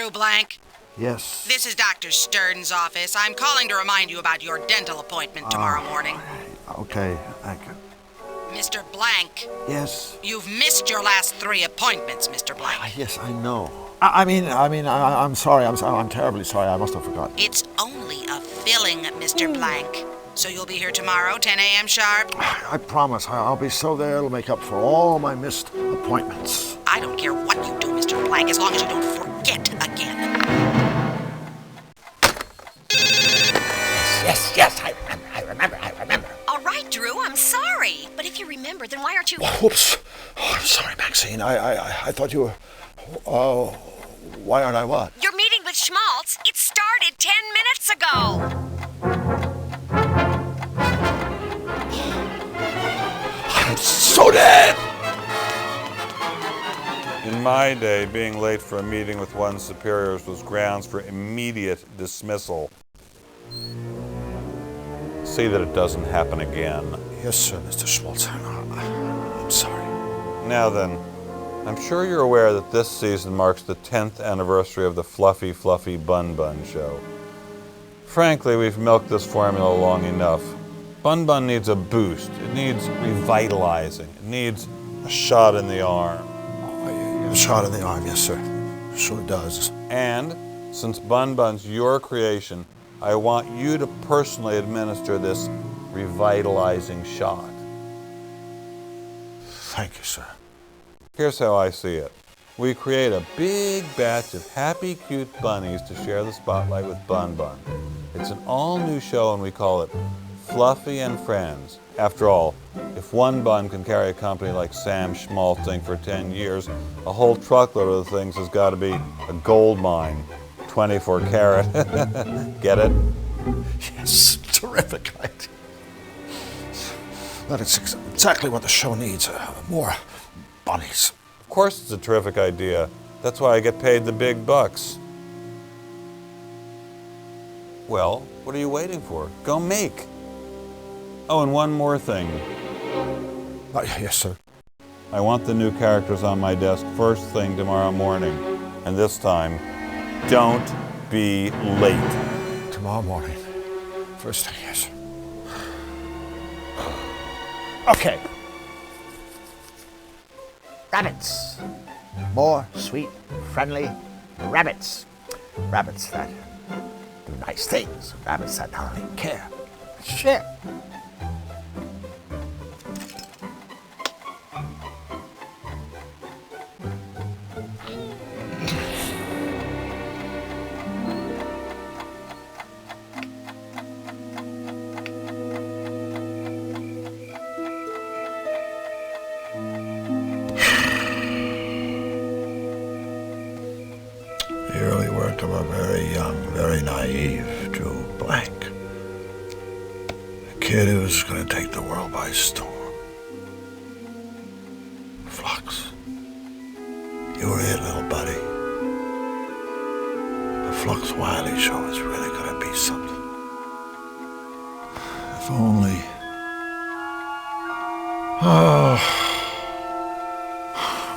Drew Blank? Yes. This is Dr. Stern's office. I'm calling to remind you about your dental appointment tomorrow morning. Okay, thank you. Mr. Blank. Yes. You've missed your last 3 appointments, Mr. Blank. Yes, I know. I'm sorry. I'm terribly sorry. I must have forgotten. It's only a filling, Mr. Blank. So you'll be here tomorrow, 10 a.m. sharp? I promise. I'll be so there it'll make up for all my missed appointments. I don't care what you do, Mr. Blank, as long as you don't forget again. Yes, I remember. All right, Drew, I'm sorry. But if you remember, then why aren't you... Whoops. Oh, I'm sorry, Maxine. I thought you were... why aren't I what? Your meeting with Schmaltz, it started 10 minutes ago. I'm so dead! In my day, being late for a meeting with one's superiors was grounds for immediate dismissal. See that it doesn't happen again. Yes, sir, Mr. Schmaltz. I'm sorry. Now then, I'm sure you're aware that this season marks the 10th anniversary of the Fluffy Fluffy Bun Bun show. Frankly, we've milked this formula long enough. Bun Bun needs a boost. It needs revitalizing. It needs a shot in the arm. A shot in the arm, yes, sir. Sure does. And, since Bun Bun's your creation, I want you to personally administer this revitalizing shot. Thank you, sir. Here's how I see it. We create a big batch of happy, cute bunnies to share the spotlight with Bun Bun. It's an all-new show and we call it Fluffy and Friends. After all, if one bun can carry a company like Sam Schmaltzing for 10 years, a whole truckload of the things has got to be a gold mine. 24 karat. Get it? Yes, terrific idea. That's exactly what the show needs. More bunnies. Of course it's a terrific idea. That's why I get paid the big bucks. Well, what are you waiting for? Go make. Oh, and one more thing. Yes, sir. I want the new characters on my desk first thing tomorrow morning. And this time, don't be late. Tomorrow morning. First thing, yes. Okay. Rabbits. More sweet, friendly rabbits. Rabbits that do nice things. Rabbits that not only care, but share. The early work of a very young, very naive Drew Blank. A kid who's going to take the world by storm. Flux. You were it, little buddy. The Flux Wiley show is really going to be something. If only...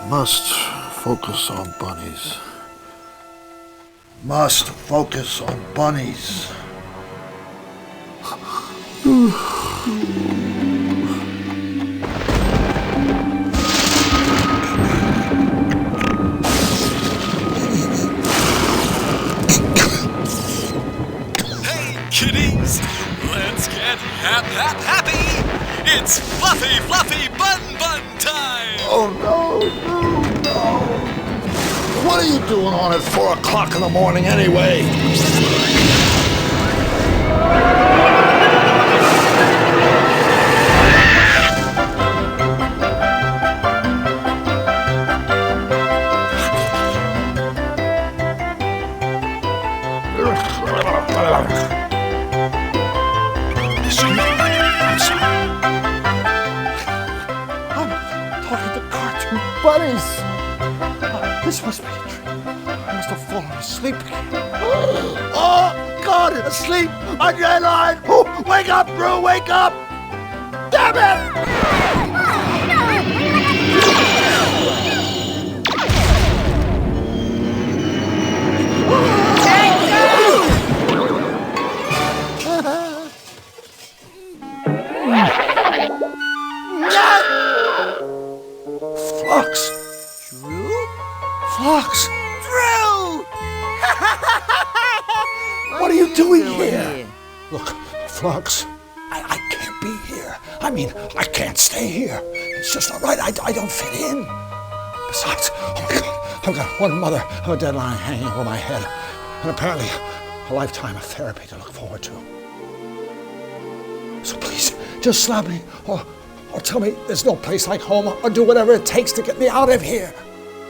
must focus on bunnies. Must focus on bunnies. Hey, kiddies! Let's get happy! It's Fluffy Fluffy Bun Bun time! Oh no! What are you doing on at 4 o'clock in the morning anyway? I'm sorry. I'm talking to cartoon bunnies. This must be a dream. I must have fallen asleep again. Oh, God, asleep on your line. Oh, wake up, Brew, wake up. Damn it! you doing here? Look, Flux, I can't be here. I mean, I can't stay here. It's just not right. I don't fit in. Besides, oh my God, I've got one mother of a deadline hanging over my head, and apparently a lifetime of therapy to look forward to. So please, just slap me, or tell me there's no place like home, or do whatever it takes to get me out of here.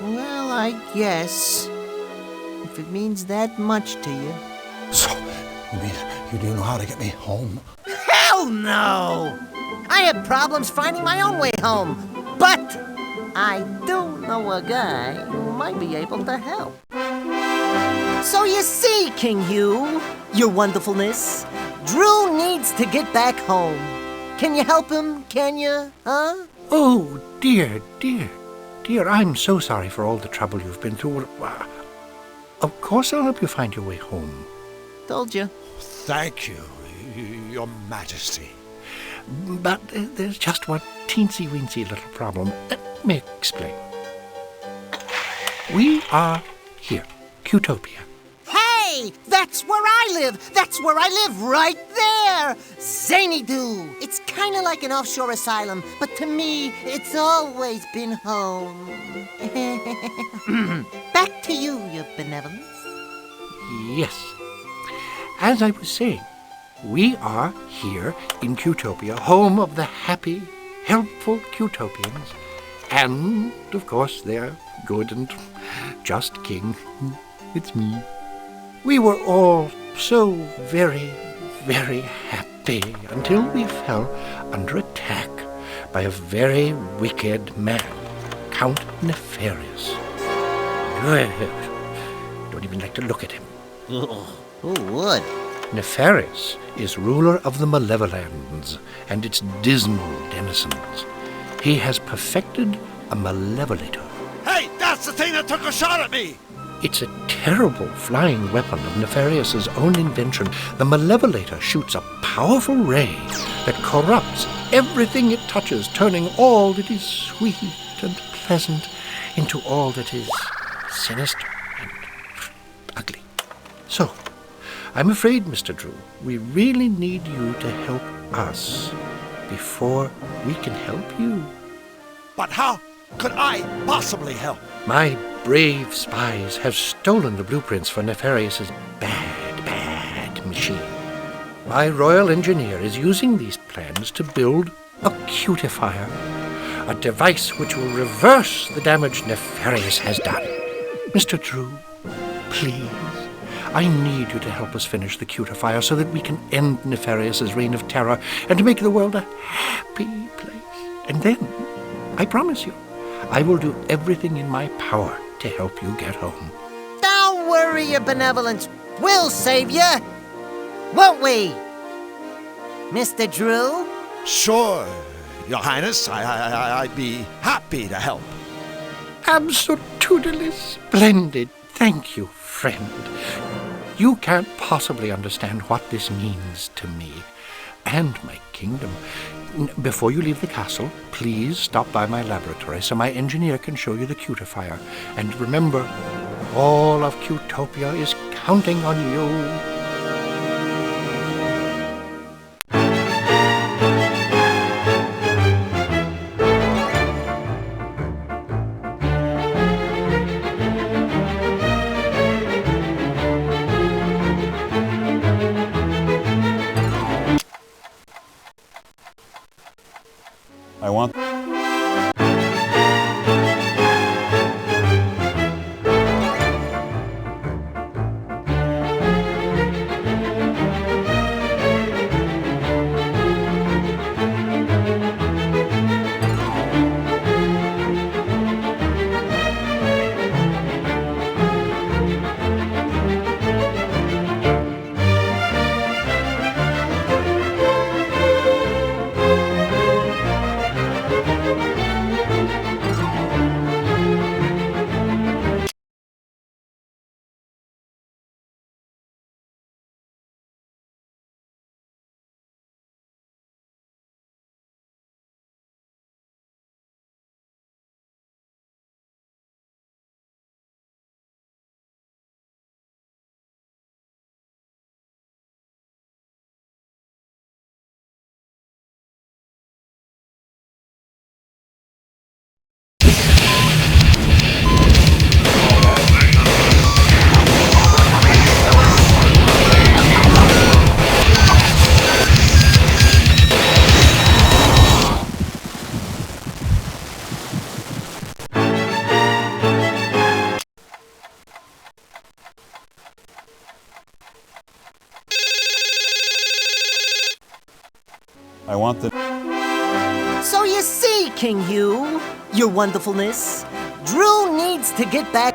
Well, I guess. If it means that much to you. So, you mean you do know how to get me home? Hell no! I have problems finding my own way home. But I do know a guy who might be able to help. So you see, King Hugh, your wonderfulness, Drew needs to get back home. Can you help him, can you, huh? Oh, dear, dear, dear, I'm so sorry for all the trouble you've been through. Of course I'll help you find your way home. Told you. Thank you, Your Majesty. But there's just one teensy-weensy little problem. Let me explain. We are here, Qtopia. Hey, that's where I live. That's where I live, right there. Zany-Doo. It's kind of like an offshore asylum, but to me, it's always been home. Back to you, your benevolence. Yes. As I was saying, we are here in Qtopia, home of the happy, helpful Qtopians, and, of course, their good and just king. It's me. We were all so very, very happy until we fell under attack by a very wicked man, Count Nefarious. Don't even like to look at him. Who would? Nefarious is ruler of the Malevolands and its dismal denizens. He has perfected a malevolator. Hey, that's the thing that took a shot at me! It's a terrible flying weapon of Nefarious's own invention. The malevolator shoots a powerful ray that corrupts everything it touches, turning all that is sweet and pleasant into all that is sinister and ugly. So, I'm afraid, Mr. Drew, we really need you to help us before we can help you. But how could I possibly help? My brave spies have stolen the blueprints for Nefarious's bad machine. My royal engineer is using these plans to build a cutifier, a device which will reverse the damage Nefarious has done. Mr. Drew, please, I need you to help us finish the cutifier so that we can end Nefarious's reign of terror and make the world a happy place. And then, I promise you, I will do everything in my power to help you get home. Don't worry, your benevolence. We'll save you. Won't we? Mr. Drew? Sure, Your Highness. I'd be happy to help. Absolutely splendid. Thank you, friend. You can't possibly understand what this means to me and my kingdom. Before you leave the castle, please stop by my laboratory so my engineer can show you the cutifier. And remember, all of Qtopia is counting on you. I want... I want the... So you see, King Hugh, your wonderfulness, Drew needs to get back.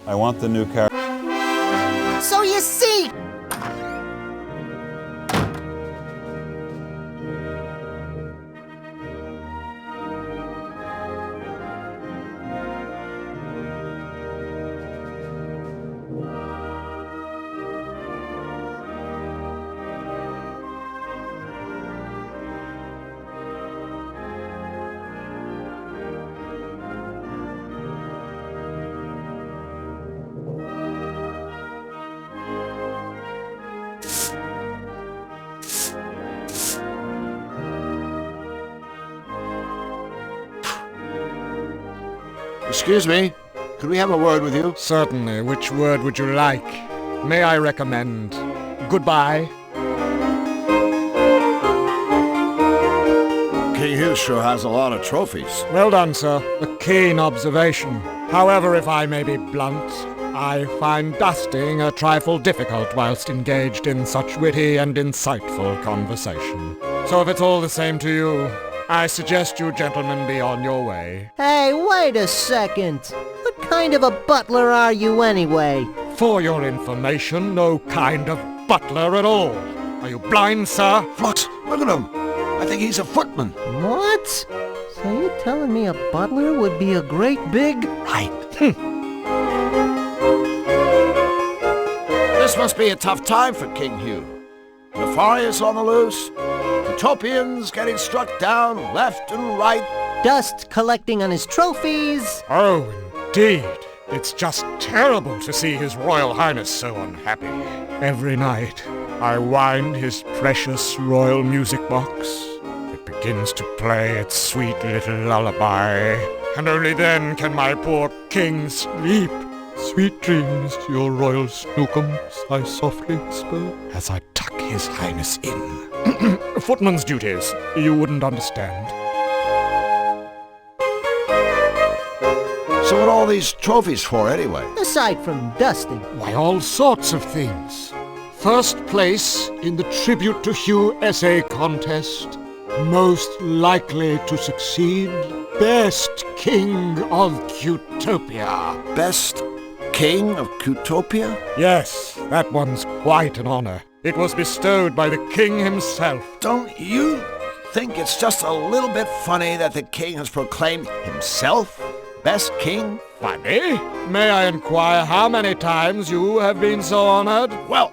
I want the new car. So you see. Excuse me, could we have a word with you? Certainly. Which word would you like? May I recommend goodbye? King Hugh sure has a lot of trophies. Well done, sir. A keen observation. However, if I may be blunt, I find dusting a trifle difficult whilst engaged in such witty and insightful conversation. So if it's all the same to you, I suggest you gentlemen be on your way. Hey, wait a second. What kind of a butler are you anyway? For your information, no kind of butler at all. Are you blind, sir? Flux, look at him. I think he's a footman. What? So you're telling me a butler would be a great big... Right. This must be a tough time for King Hugh. Nefarious on the loose, Utopians getting struck down left and right. Dust collecting on his trophies. Oh, indeed. It's just terrible to see His Royal Highness so unhappy. Every night, I wind his precious royal music box. It begins to play its sweet little lullaby, and only then can my poor king sleep. Sweet dreams to your royal snookums, I softly whisper, as I tuck his highness in. Footman's duties, you wouldn't understand. So what are all these trophies for, anyway? Aside from dusting. Why, all sorts of things. First place in the Tribute to Hugh essay contest. Most likely to succeed. Best King of Cutopia. Best King of Cutopia? Yes, that one's quite an honor. It was bestowed by the king himself. Don't you think it's just a little bit funny that the king has proclaimed himself best king? Funny? May I inquire how many times you have been so honored? Well,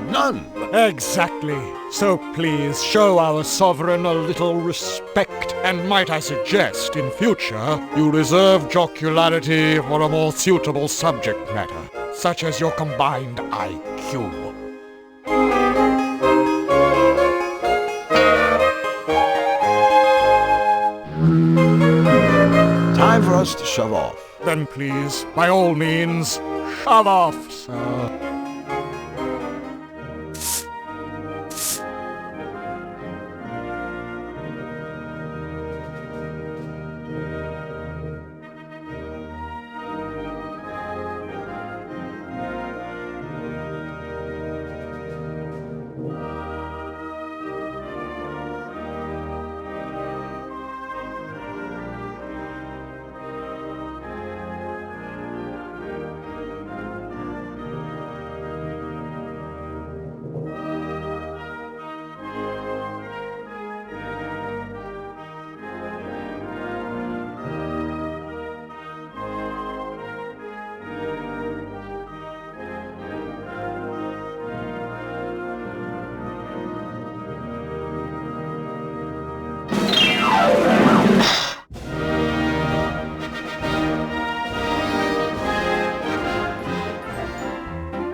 none. Exactly. So please show our sovereign a little respect, and might I suggest, in future, you reserve jocularity for a more suitable subject matter, such as your combined IQ. Time for us to shove off. Then please, by all means, shove off, sir.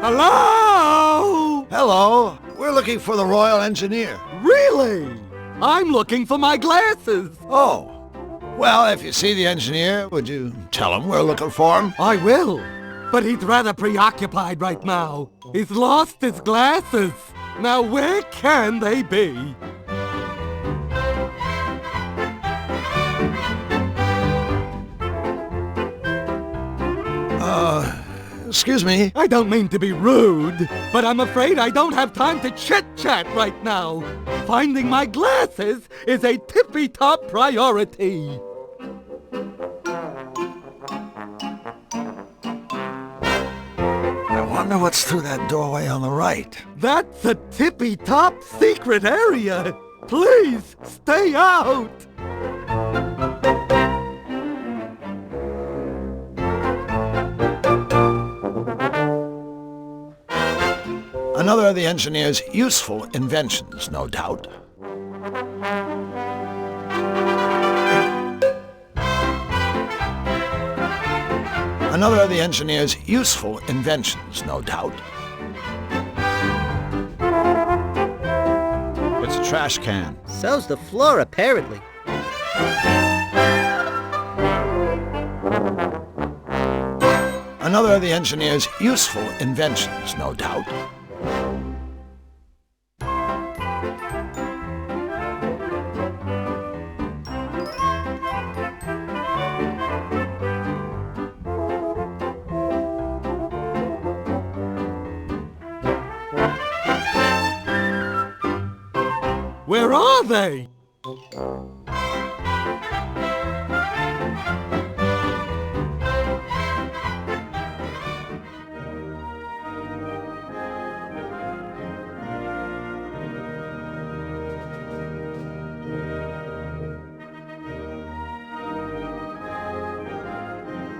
Hello? Hello. We're looking for the royal engineer. Really? I'm looking for my glasses. Oh. Well, if you see the engineer, would you tell him we're looking for him? I will, but he's rather preoccupied right now. He's lost his glasses. Now where can they be? Excuse me. I don't mean to be rude, but I'm afraid I don't have time to chit-chat right now. Finding my glasses is a tippy-top priority. I wonder what's through that doorway on the right. That's a tippy-top secret area. Please, stay out. Another of the engineer's useful inventions, no doubt. Another of the engineer's useful inventions, no doubt. It's a trash can. So's the floor, apparently. Another of the engineer's useful inventions, no doubt. Where are they?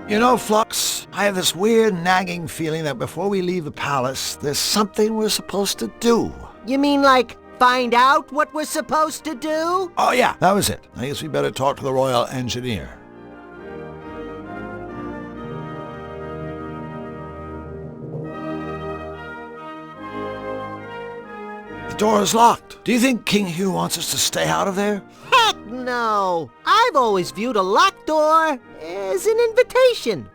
You know, Flux, I have this weird nagging feeling that before we leave the palace, there's something we're supposed to do. You mean like find out what we're supposed to do? Oh yeah, that was it. I guess we better talk to the royal engineer. door is locked. Do you think King Hugh wants us to stay out of there? Heck no! I've always viewed a locked door as an invitation.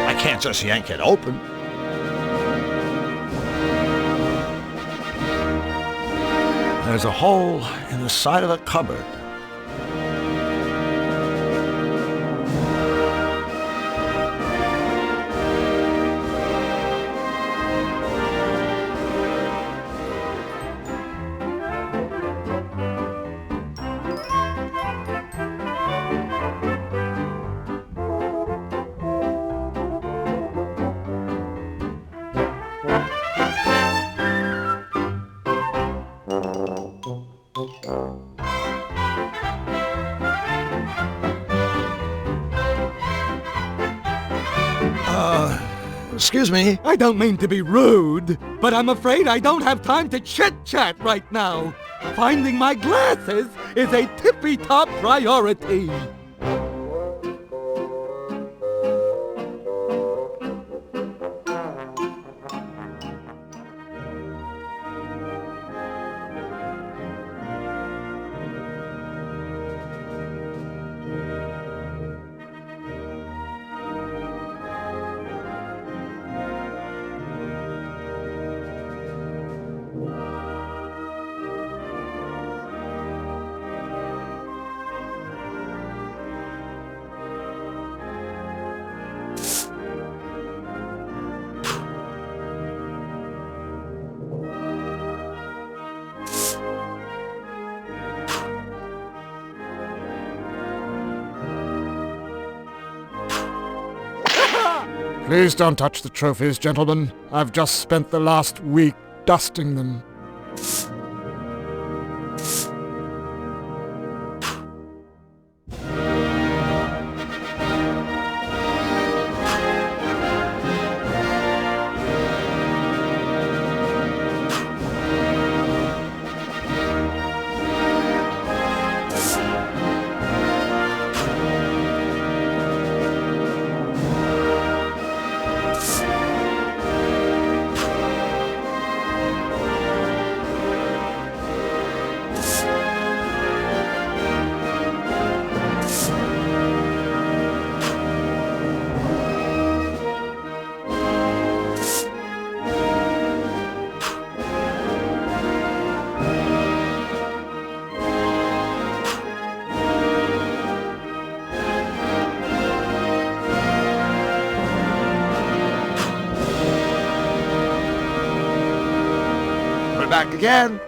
I can't just yank it open. There's a hole in the side of the cupboard. Excuse me. I don't mean to be rude, but I'm afraid I don't have time to chit-chat right now. Finding my glasses is a tippy-top priority. Please don't touch the trophies, gentlemen. I've just spent the last week dusting them. Back again.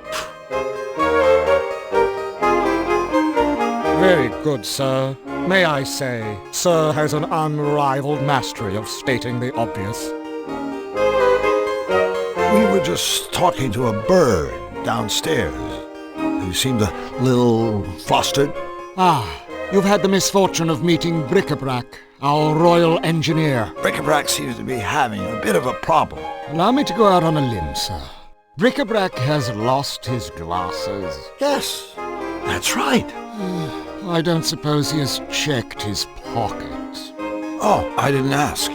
Very good, sir. May I say, sir has an unrivaled mastery of stating the obvious. We were just talking to a bird downstairs. He seemed a little flustered. Ah, you've had the misfortune of meeting Bric-a-Brac, our royal engineer. Bric-a-Brac seems to be having a bit of a problem. Allow me to go out on a limb, sir. Bric-a-Brac has lost his glasses. Yes, that's right. I don't suppose he has checked his pockets. Oh, I didn't ask.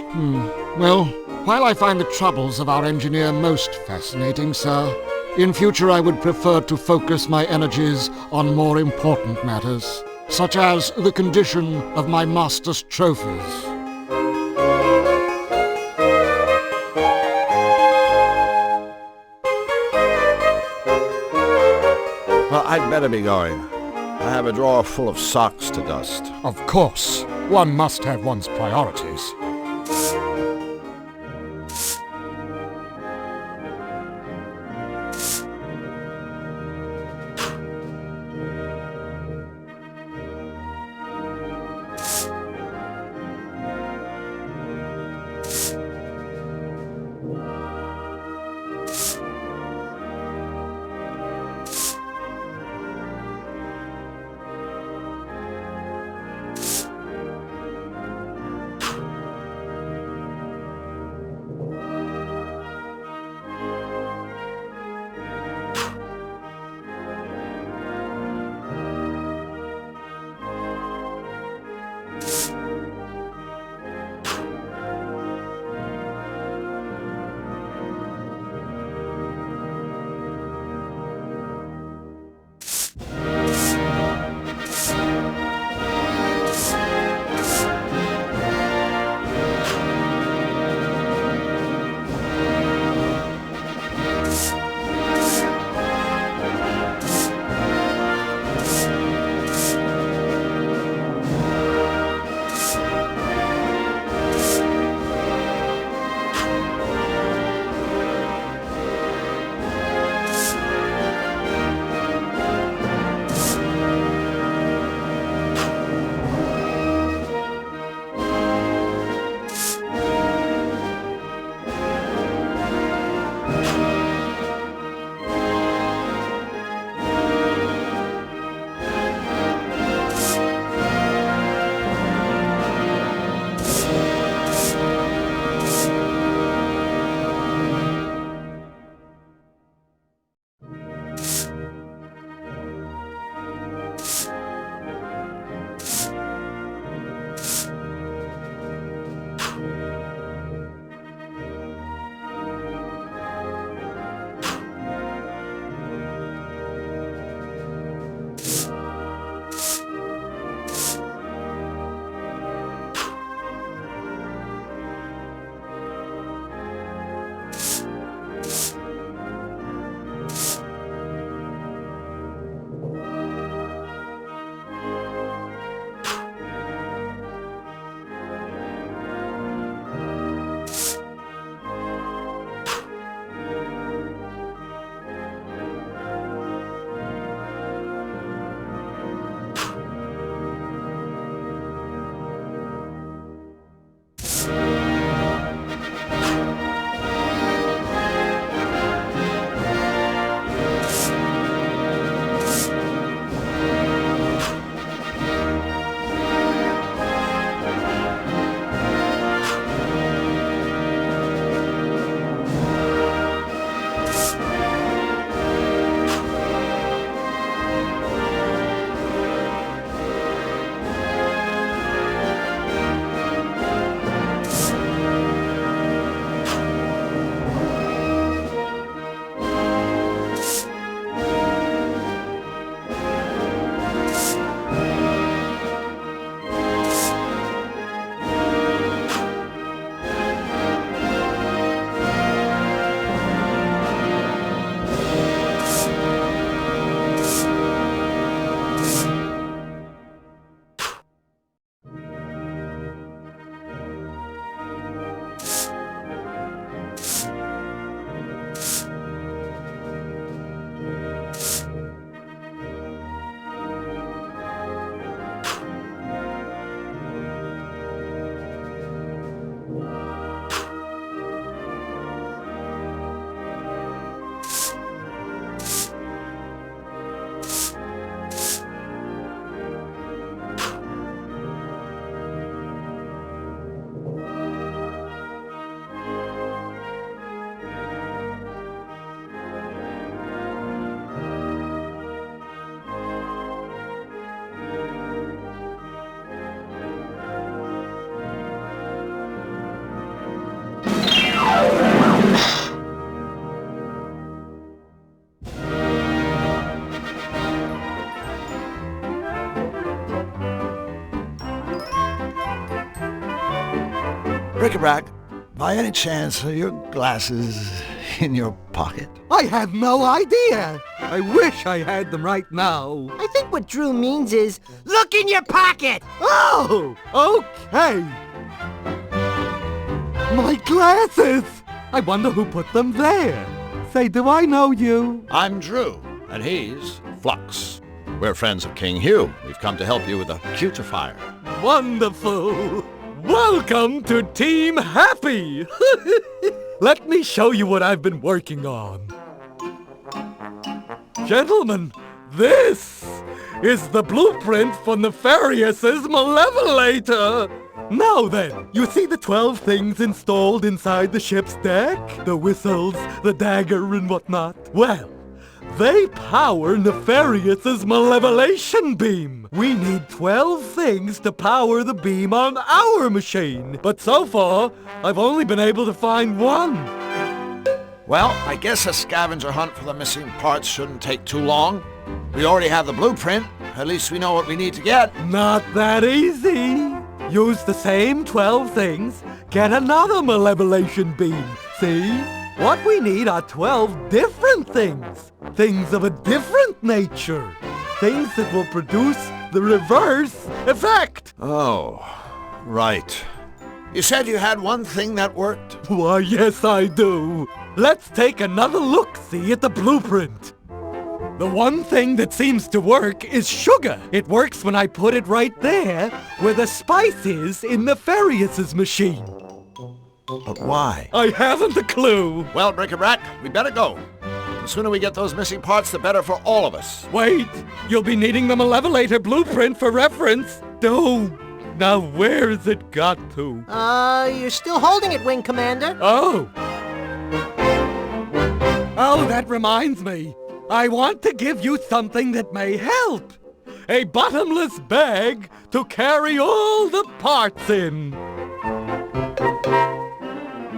Well, while I find the troubles of our engineer most fascinating, sir, in future I would prefer to focus my energies on more important matters, such as the condition of my master's trophies. Well, I'd better be going. I have a drawer full of socks to dust. Of course, one must have one's priorities. Bric-a-brac, by any chance, are your glasses in your pocket? I have no idea. I wish I had them right now. I think what Drew means is, look in your pocket! Oh, okay. My glasses! I wonder who put them there. Say, do I know you? I'm Drew, and he's Flux. We're friends of King Hugh. We've come to help you with a cutifier. Wonderful. Welcome to Team Happy. Let me show you what I've been working on. Gentlemen, this is the blueprint for Nefarious's Malevolator. Now then, you see the 12 things installed inside the ship's deck? The whistles, the dagger, and whatnot? Well, they power Nefarious's malevolation beam. We need 12 things to power the beam on our machine. But so far, I've only been able to find one. Well, I guess a scavenger hunt for the missing parts shouldn't take too long. We already have the blueprint. At least we know what we need to get. Not that easy. Use the same 12 things, get another malevolation beam. See? What we need are 12 different things. Things of a different nature. Things that will produce the reverse effect. Oh, right. You said you had one thing that worked? Why, yes, I do. Let's take another look-see at the blueprint. The one thing that seems to work is sugar. It works when I put it right there where the spice is in Nefarious' machine. But why? I haven't a clue. Well, Bric-a-brac, we better go. The sooner we get those missing parts, the better for all of us. Wait, you'll be needing the Malevolator blueprint for reference. Don't. Now where's it got to? You're still holding it, Wing Commander. Oh, that reminds me. I want to give you something that may help. A bottomless bag to carry all the parts in.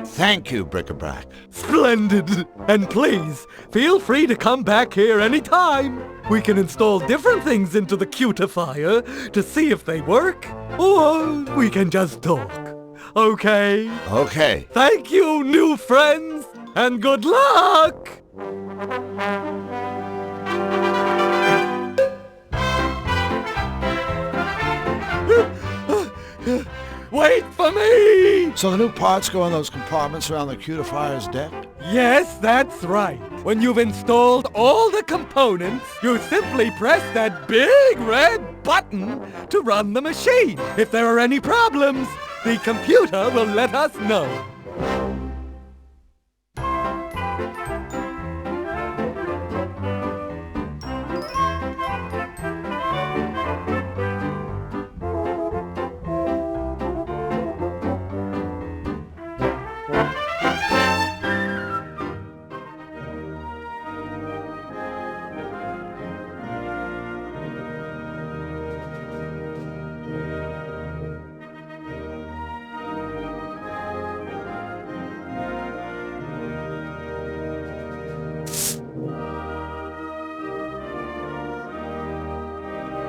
Thank you, Bric-a-brac. Splendid. And please, feel free to come back here anytime. We can install different things into the cutifier to see if they work, or we can just talk. Okay? Okay. Thank you, new friends, and good luck! Wait for me! So the new parts go in those compartments around the cutifier's deck? Yes, that's right. When you've installed all the components, you simply press that big red button to run the machine. If there are any problems, the computer will let us know.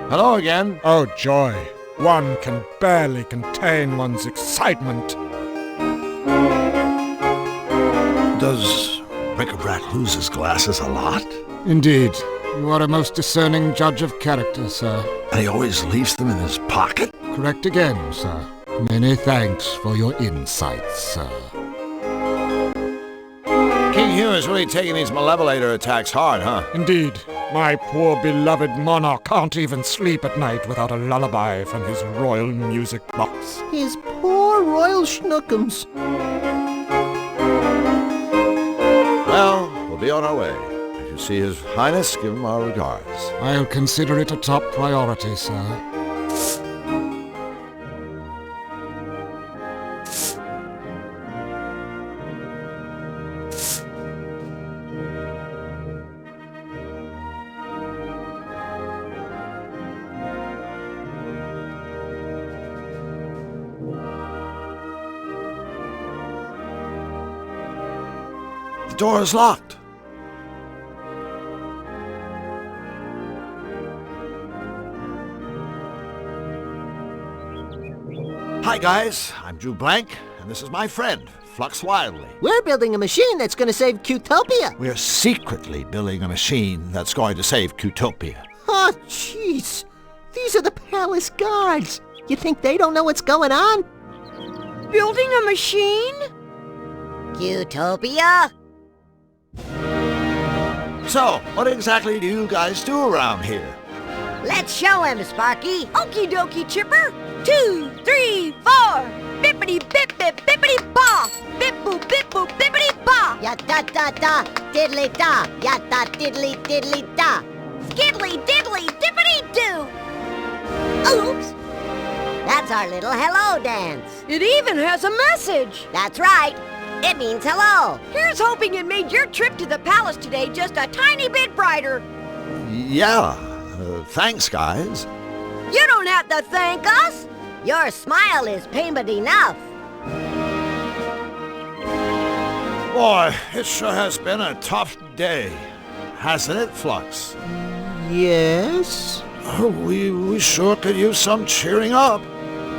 Hello again. Oh, joy. One can barely contain one's excitement. Does Bric-a-brac lose his glasses a lot? Indeed. You are a most discerning judge of character, sir. And he always leaves them in his pocket? Correct again, sir. Many thanks for your insights, sir. King Hugh is really taking these Malevolator attacks hard, huh? Indeed. My poor beloved monarch can't even sleep at night without a lullaby from his royal music box. His poor royal schnookums. Well, we'll be on our way. If you see His Highness, give him our regards. I'll consider it a top priority, sir. The door is locked. Hi, guys. I'm Drew Blank, and this is my friend, Flux Wildly. We're building a machine that's going to save Cutopia. We're secretly building a machine that's going to save Cutopia. Oh, jeez. These are the palace guards. You think they don't know what's going on? Building a machine? Cutopia? So, what exactly do you guys do around here? Let's show him, Sparky. Okie dokie, Chipper. 2, 3, 4. Bippity bip bip bippity ba. Bip boop bip boop bippity ba. Ya da da da, diddly da. Ya da diddly diddly da. Skiddly diddly dippity doo. Oops. That's our little hello dance. It even has a message. That's right. It means hello. Here's hoping it made your trip to the palace today just a tiny bit brighter. Yeah, thanks, guys. You don't have to thank us. Your smile is payment enough. Boy, it sure has been a tough day, hasn't it, Flux? Yes? Oh, we sure could use some cheering up.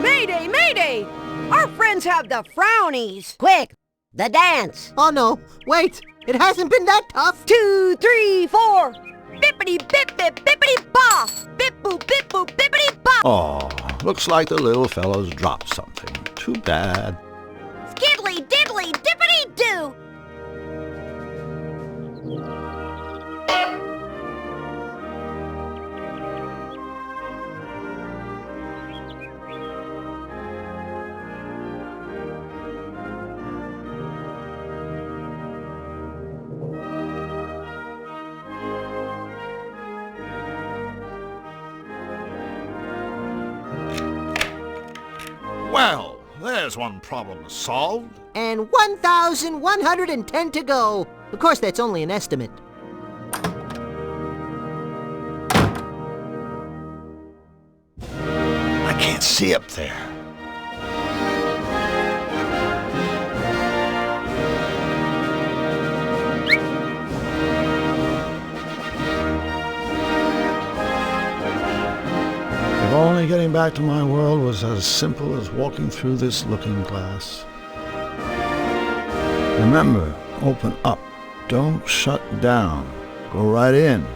Mayday, mayday! Our friends have the frownies. Quick, the dance. Oh, no. Wait. It hasn't been that tough. 2, 3, 4. Bippity bip bip bippity ba. Bip boop bippity ba. Oh, looks like the little fellow's dropped something. Too bad. Skiddly diddly dippity doo. Well, there's one problem solved. And 1,110 to go. Of course, that's only an estimate. I can't see up there. If only getting back to my world was as simple as walking through this looking glass. Remember, open up. Don't shut down. Go right in.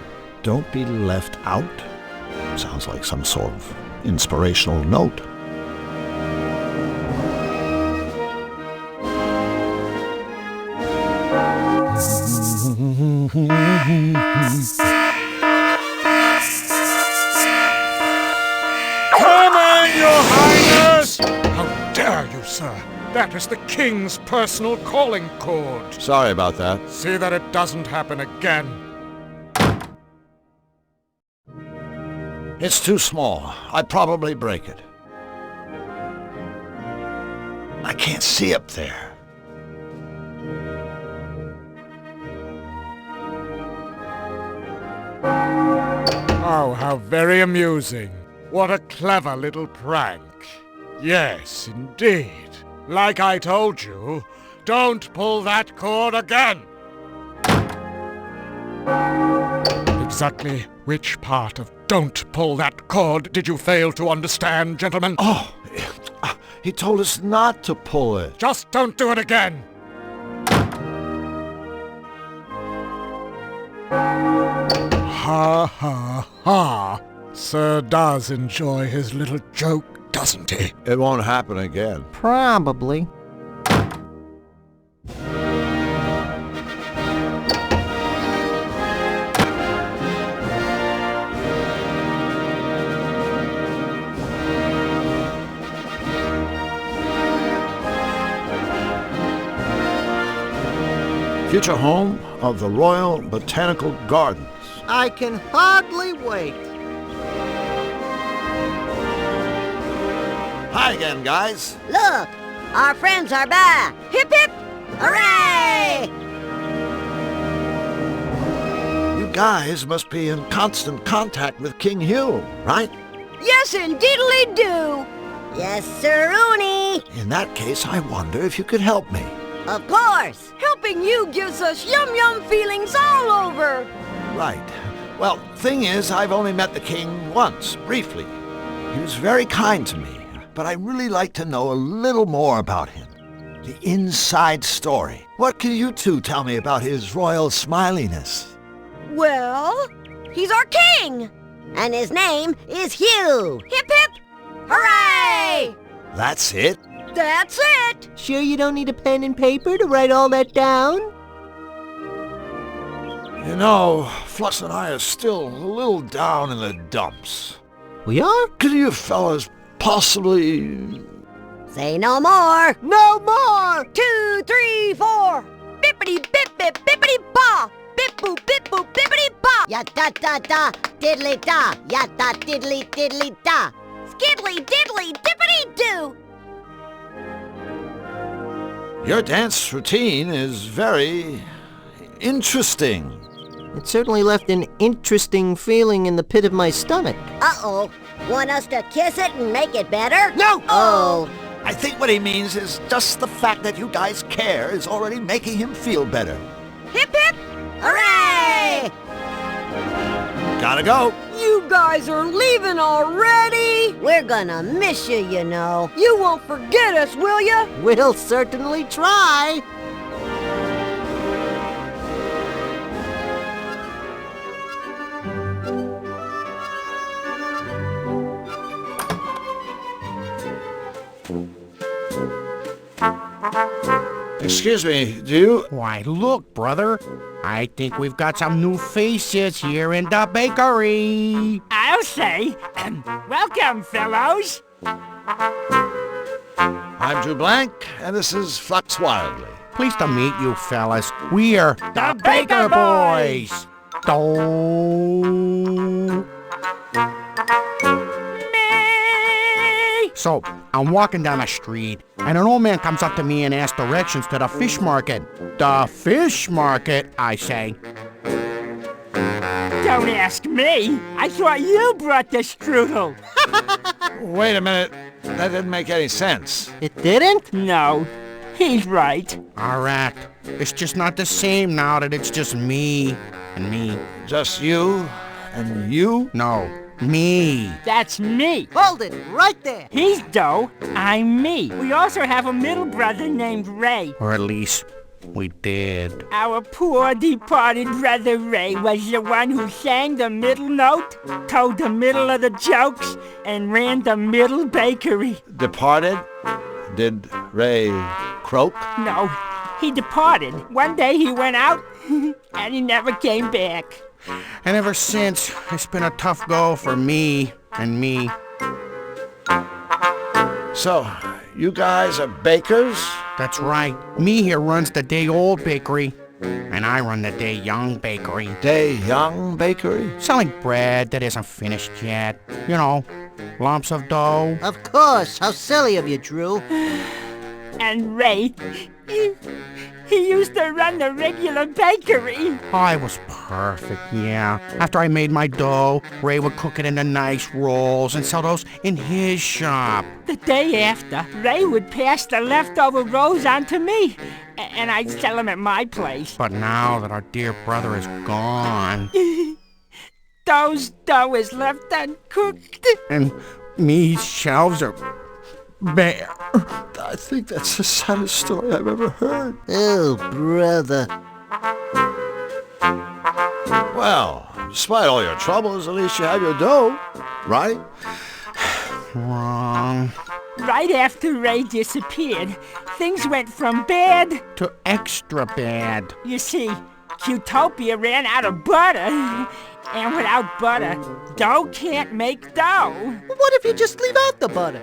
Don't be left out. Sounds like some sort of inspirational note. Come in, your highness! How dare you, sir? That is the king's personal calling cord. Sorry about that. See that it doesn't happen again. It's too small. I'd probably break it. I can't see up there. Oh, how very amusing. What a clever little prank. Yes, indeed. Like I told you, don't pull that cord again. Exactly which part of don't pull that cord did you fail to understand, gentlemen? Oh, he told us not to pull it. Just don't do it again. Ha ha ha. Sir does enjoy his little joke, doesn't he? It won't happen again. Probably. Future home of the Royal Botanical Gardens. I can hardly wait. Hi again, guys. Look, our friends are back. Hip hip! Hooray! You guys must be in constant contact with King Hugh, right? Yes, indeedly do. Yes, sir-rooney. In that case, I wonder if you could help me. Of course. Helping you gives us yum-yum feelings all over. Right. Well, thing is, I've only met the king once, briefly. He was very kind to me, but I'd really like to know a little more about him. The inside story. What can you two tell me about his royal smiliness? Well, he's our king. And his name is Hugh. Hip hip! Hooray! That's it? That's it! Sure you don't need a pen and paper to write all that down? You know, Flux and I are still a little down in the dumps. We are? Could you fellas possibly... Say no more. No more! 2, 3, 4. Bippity bip bip bippity ba. Bip boop bip boop bippity ba. Ya da da da, diddly da. Ya da diddly diddly da. Skiddly diddly dippity doo. Your dance routine is very interesting. It certainly left an interesting feeling in the pit of my stomach. Uh-oh. Want us to kiss it and make it better? No! Oh. I think what he means is just the fact that you guys care is already making him feel better. Hip hip! Hooray! Gotta go. You guys are leaving already? We're gonna miss you, you know. You won't forget us, will ya? We'll certainly try. Excuse me, do you... Why, look, brother. I think we've got some new faces here in the bakery. I'll say, welcome, fellows. I'm Drew Blank, and this is Flux Wildly. Pleased to meet you, fellas. We're The Baker Boys. So, I'm walking down the street, and an old man comes up to me and asks directions to the fish market. The fish market, I say. Don't ask me. I thought you brought the strudel. Wait a minute. That didn't make any sense. It didn't? No, he's right. All right. It's just not the same now that it's just me and me. Just you and you? No, me. That's me. Hold it right there. He's Doe. I'm me. We also have a middle brother named Ray. Or at least we did. Our poor departed brother Ray was the one who sang the middle note, told the middle of the jokes, and ran the middle bakery. Departed? Did Ray croak? No, he departed. One day he went out, and he never came back. And ever since, it's been a tough go for me and me. So, you guys are bakers? That's right. Me here runs the day-old bakery, and I run the day-young bakery. Day-young bakery? Selling bread that isn't finished yet. You know, lumps of dough. Of course. How silly of you, Drew. And Ray, he used to run the regular bakery. I was perfect, yeah. After I made my dough, Ray would cook it into nice rolls and sell those in his shop. The day after, Ray would pass the leftover rolls on to me, and I'd sell them at my place. But now that our dear brother is gone, Dough's dough is left uncooked. and me's shelves are bare. I think that's the saddest story I've ever heard. Oh, brother. Well, despite all your troubles, at least you have your dough, right? Wrong. Right after Ray disappeared, things went from bad to extra bad. You see, Qtopia ran out of butter. And without butter, dough can't make dough. What if you just leave out the butter?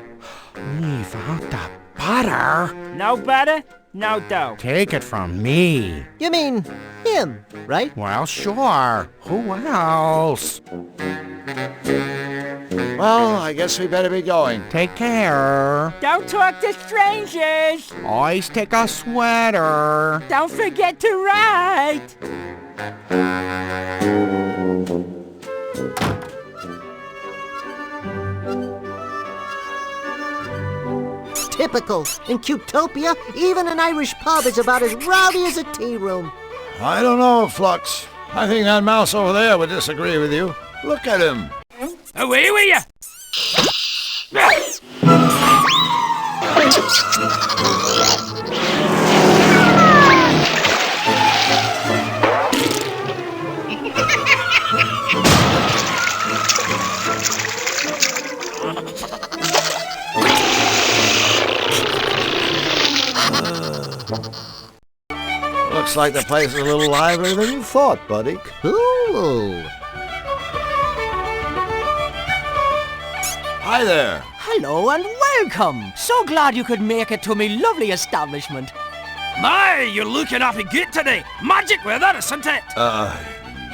Leave out the butter? No butter, no dough. Take it from me. You mean him, right? Well, sure. Who else? Well, I guess we better be going. Take care. Don't talk to strangers. Always take a sweater. Don't forget to write. Typical. In Qtopia, even an Irish pub is about as rowdy as a tea room. I don't know, Flux. I think that mouse over there would disagree with you. Look at him. Away with you! Looks like the place is a little livelier than you thought, buddy. Cool. Hi there. Hello and welcome. So glad you could make it to me lovely establishment. My, you're looking awfully good today. Magic weather, isn't it?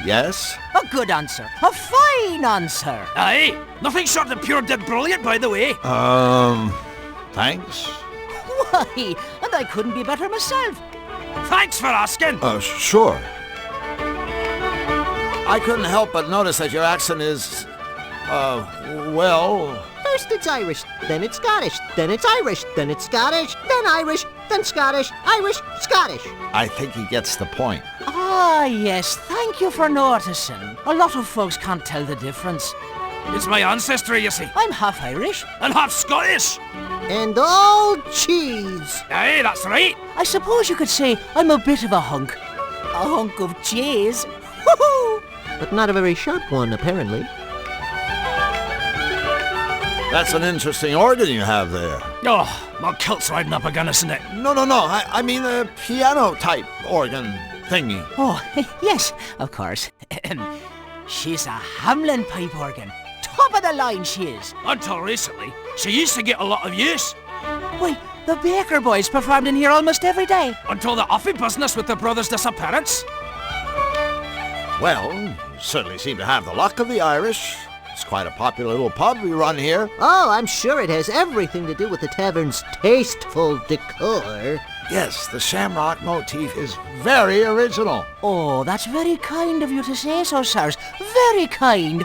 Yes? A good answer. A fine answer. Aye, nothing short of pure dead brilliant, by the way. Thanks. Why, and I couldn't be better myself. Thanks for asking. Sure. I couldn't help but notice that your accent is, well... First it's Irish, then it's Scottish, then it's Irish, then it's Scottish, then Irish, then Scottish, Irish, Scottish. I think he gets the point. Ah, yes, thank you for noticing. A lot of folks can't tell the difference. It's my ancestry, you see. I'm half Irish. And half Scottish. And all cheese. Aye, that's right. I suppose you could say I'm a bit of a hunk. A hunk of cheese. Woohoo! But not a very sharp one, apparently. That's an interesting organ you have there. Oh, my kilt's riding up again, isn't it? No. I mean a piano-type organ thingy. Oh, yes, of course. She's a Hamlin pipe organ. Top of the line she is. Until recently, she used to get a lot of use. Why, the Baker boys performed in here almost every day. Until the offy business with their brother's disappearance. Well, you certainly seem to have the luck of the Irish. It's quite a popular little pub we run here. Oh, I'm sure it has everything to do with the tavern's tasteful decor. Yes, the shamrock motif is very original. Oh, that's very kind of you to say so, sirs. Very kind.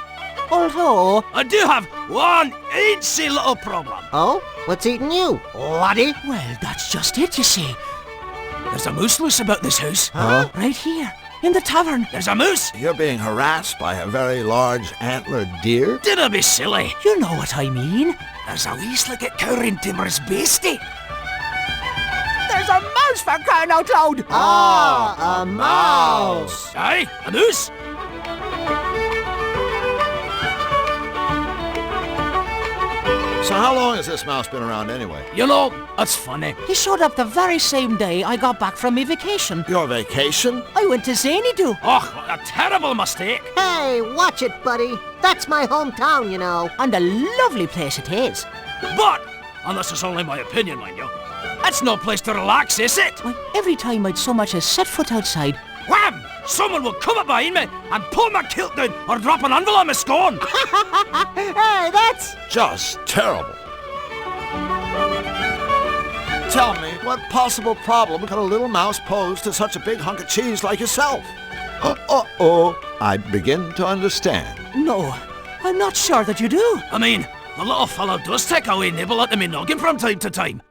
Although... I do have one eensy little problem. Oh? What's eating you, laddie? Well, that's just it, you see. There's a moose loose about this house. Huh? Right here, in the tavern. There's a moose. You're being harassed by a very large antlered deer? Dinna be silly. You know what I mean. There's a wee slicket cowering timorous beastie. There's a mouse, for crying out loud! Ah, a mouse! Aye, a moose. So how long has this mouse been around anyway? You know, that's funny. He showed up the very same day I got back from my vacation. Your vacation? I went to Xanadu. Oh, what a terrible mistake. Hey, watch it, buddy. That's my hometown, you know. And a lovely place it is. But, and this is only my opinion, mind you, it's no place to relax, is it? Why, every time I'd so much as set foot outside, wham! Someone will come up behind me and pull my kilt down or drop an anvil on my scone. Hey, that's... just terrible. Tell me, what possible problem could a little mouse pose to such a big hunk of cheese like yourself? Uh-oh, I begin to understand. no, I'm not sure that you do. I mean, the little fellow does take a wee nibble at me noggin from time to time.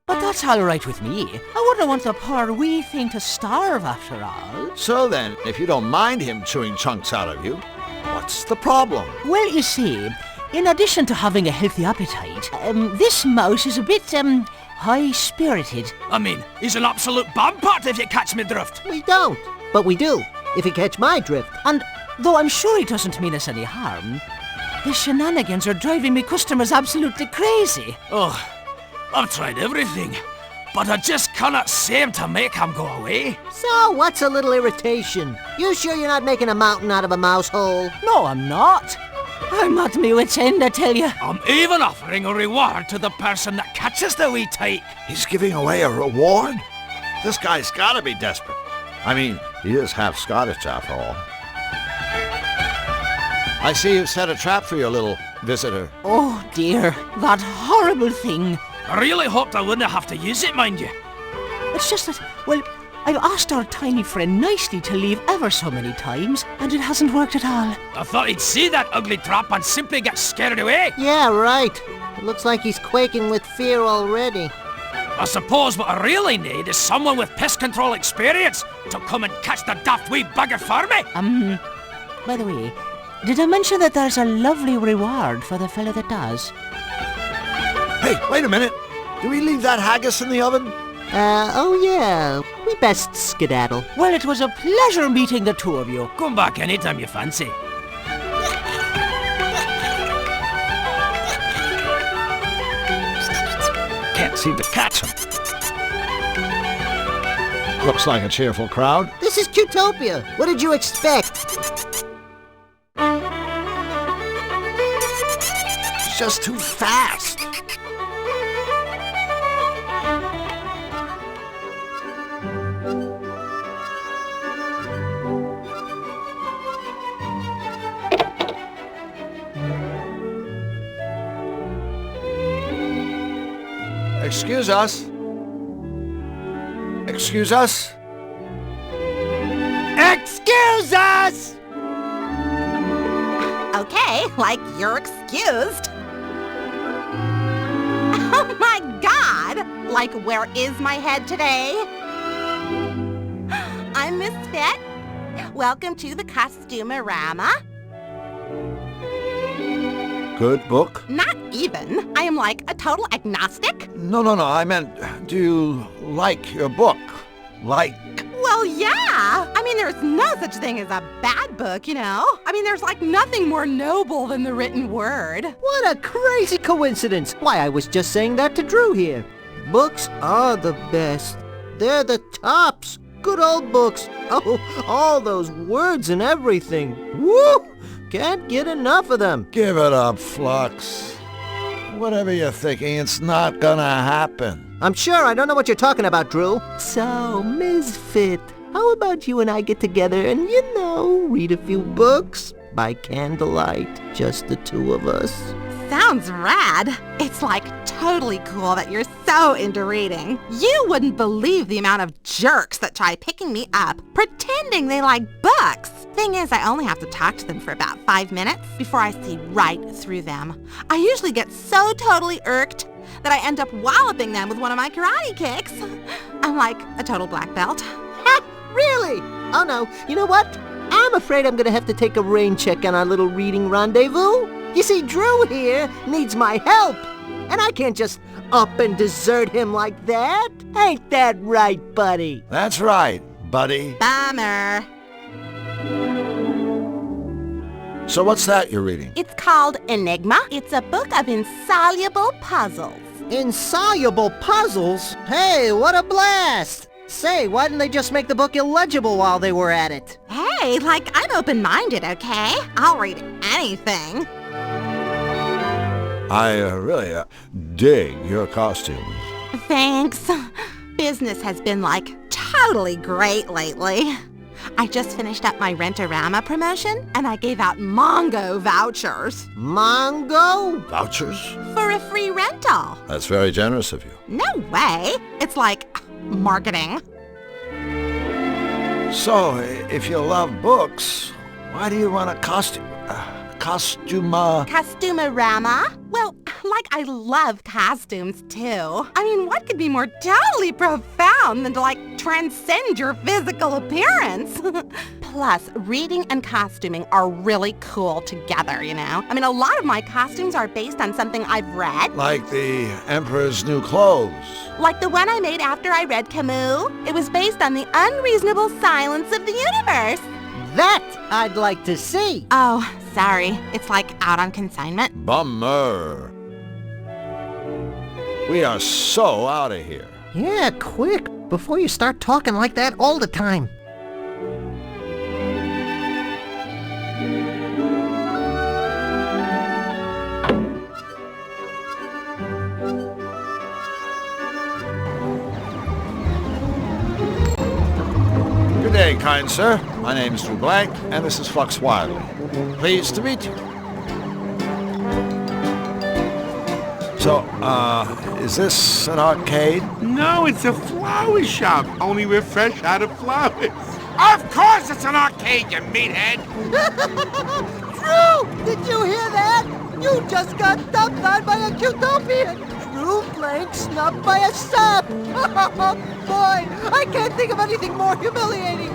But that's all right with me. I wouldn't want the poor wee thing to starve after all. So then, if you don't mind him chewing chunks out of you, what's the problem? Well, you see, in addition to having a healthy appetite, this mouse is a bit, high-spirited. I mean, he's an absolute bombpot if you catch me drift. We don't, but we do, if you catch my drift. And though I'm sure he doesn't mean us any harm, his shenanigans are driving me customers absolutely crazy. Oh, I've tried everything, but I just cannot seem to make him go away. So, what's a little irritation? You sure you're not making a mountain out of a mouse hole? No, I'm not. I'm at me wit's end, I tell you. I'm even offering a reward to the person that catches the wee tyke. He's giving away a reward? This guy's gotta be desperate. I mean, he is half Scottish after all. I see you've set a trap for your little visitor. Oh dear, that horrible thing. I really hoped I wouldn't have to use it, mind you. It's just that, well, I've asked our tiny friend nicely to leave ever so many times, and it hasn't worked at all. I thought he'd see that ugly trap and simply get scared away. Yeah, right. It looks like he's quaking with fear already. I suppose what I really need is someone with pest control experience to come and catch the daft wee bugger for me. By the way, did I mention that there's a lovely reward for the fellow that does? Hey, wait a minute. Do we leave that haggis in the oven? Oh yeah. We best skedaddle. Well, it was a pleasure meeting the two of you. Come back anytime you fancy. Can't seem to catch him. Looks like a cheerful crowd. This is Cutopia. What did you expect? It's just too fast. Excuse us. Excuse us. Excuse us! Okay, like you're excused. Oh my god! Like, where is my head today? I'm Miss Fit. Welcome to the Costumerama. Good book? Not even. I am like a total agnostic. No. I meant, do you like your book? Like? Well, yeah. I mean, there's no such thing as a bad book, you know? I mean, there's like nothing more noble than the written word. What a crazy coincidence. Why, I was just saying that to Drew here. Books are the best. They're the tops. Good old books. Oh, all those words and everything. Woo! Can't get enough of them. Give it up, Flux. Whatever you're thinking, it's not gonna happen. I'm sure I don't know what you're talking about, Drew. So, Misfit, how about you and I get together and, read a few books? By candlelight, just the two of us. Sounds rad. It's like totally cool that you're so into reading. You wouldn't believe the amount of jerks that try picking me up, pretending they like books. Thing is, I only have to talk to them for about 5 minutes before I see right through them. I usually get so totally irked that I end up walloping them with one of my karate kicks. I'm like a total black belt. Ha! Really? Oh no, you know what? I'm afraid I'm gonna have to take a rain check on our little reading rendezvous. You see, Drew here needs my help, and I can't just up and desert him like that. Ain't that right, buddy? That's right, buddy. Bummer. So what's that you're reading? It's called Enigma. It's a book of insoluble puzzles. Insoluble puzzles? Hey, what a blast! Say, why didn't they just make the book illegible while they were at it? Hey, like, I'm open-minded, okay? I'll read anything. I really dig your costumes. Thanks. Business has been, like, totally great lately. I just finished up my Rent-A-Rama promotion, and I gave out Mongo vouchers. Mongo? Vouchers? For a free rental. That's very generous of you. No way. It's like marketing. So, if you love books, why do you run a Costumerama? Well, like, I love costumes, too. I mean, what could be more totally profound than to, like, transcend your physical appearance? Plus, reading and costuming are really cool together, you know? I mean, a lot of my costumes are based on something I've read. Like the Emperor's New Clothes. Like the one I made after I read Camus. It was based on the unreasonable silence of the universe. That I'd like to see. Oh, sorry. It's like out on consignment. Bummer. We are so out of here. Yeah, quick, before you start talking like that all the time. Good day, kind sir. My name is Drew Blank, and this is Flux Wildly. Pleased to meet you. So, is this an arcade? No, it's a flower shop, only we're fresh out of flowers. Of course it's an arcade, you meathead! Drew, did you hear that? You just got dumped on by a Cutopian. Drew Blank snubbed by a sap. Oh, boy, I can't think of anything more humiliating.